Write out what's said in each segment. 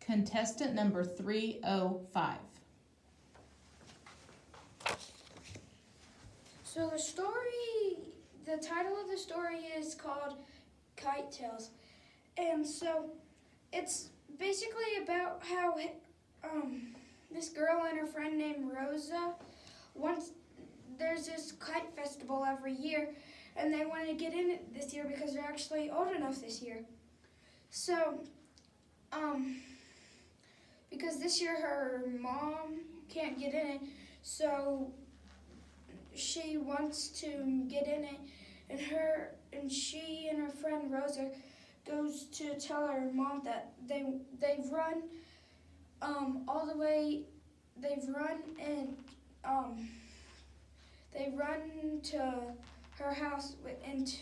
Contestant number 305. So the title of the story is called Kite Tales. And so it's basically about how this girl and her friend named Rosa, there's this kite festival every year, and they wanted to get in it this year because they're actually old enough this year. So, because this year her mom can't get in it, so she wants to get in it, and she and her friend Rosa goes to tell her mom that they've run all the way. They've run to her house in 2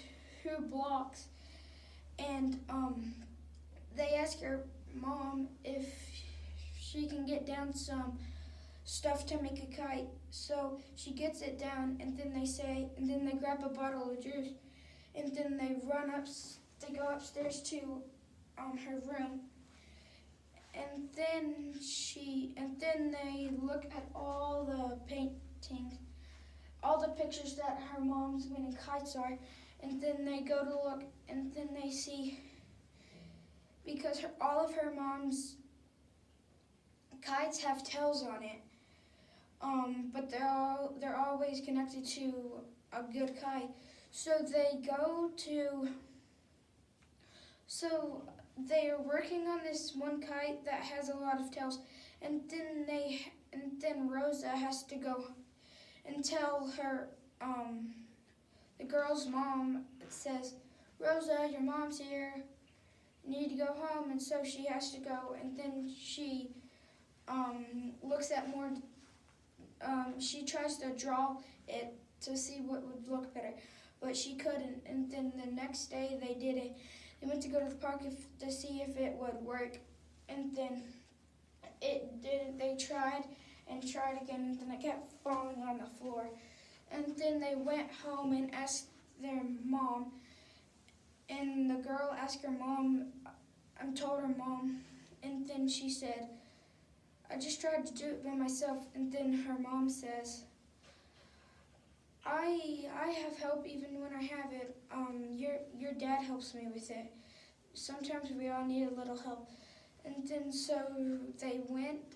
blocks, and they ask her mom if she can get down some stuff to make a kite. So she gets it down, and then they grab a bottle of juice, and then they go upstairs to her room, and then they look at all the paintings, all the pictures that her mom's winning kites are, and then they go to look, and then they see, because all of her mom's kites have tails on it, but they're always connected to a good kite. So they are working on this one kite that has a lot of tails, and then Rosa has to go and tell her, the girl's mom says, "Rosa, your mom's here, you need to go home," and so she has to go, and then she looks at more, she tries to draw it to see what would look better, but she couldn't, and then the next day they did it. They went to go to the park to see if it would work, and then it didn't. They tried and tried again, and then it kept falling on the floor. And then they went home and asked their mom, and the girl asked her mom, told her mom, and then she said, "I just tried to do it by myself." And then her mom says, I have help even when I have it. Your dad helps me with it. Sometimes we all need a little help." And then so they went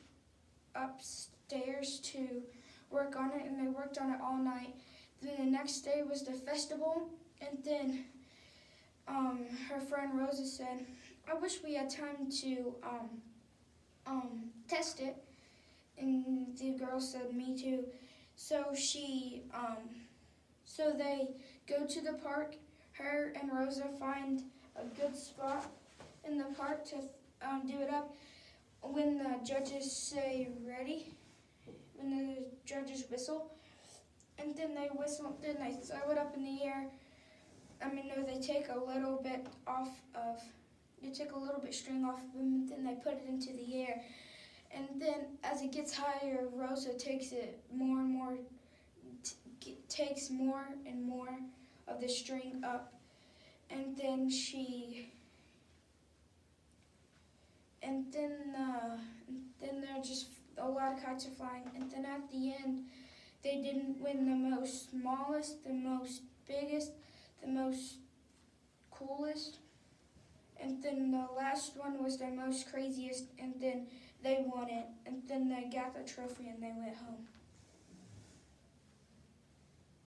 upstairs to work on it, and they worked on it all night. Then the next day was the festival, and then her friend Rosa said, "I wish we had time to test it." And the girl said, "Me too." So so they go to the park. Her and Rosa find a good spot in the park to do it up. When the judges say ready, when the judges whistle, and then they whistle, then they throw it up in the air. They take a little bit string off of them, and then they put it into the air. And then as it gets higher, Rosa takes it more and more, takes more and more of the string up. And then they're just, a lot of kites are flying. And then at the end, they didn't win the most smallest, the most biggest, the most coolest. And then the last one was the most craziest, and then they won it. And then they got the trophy and they went home.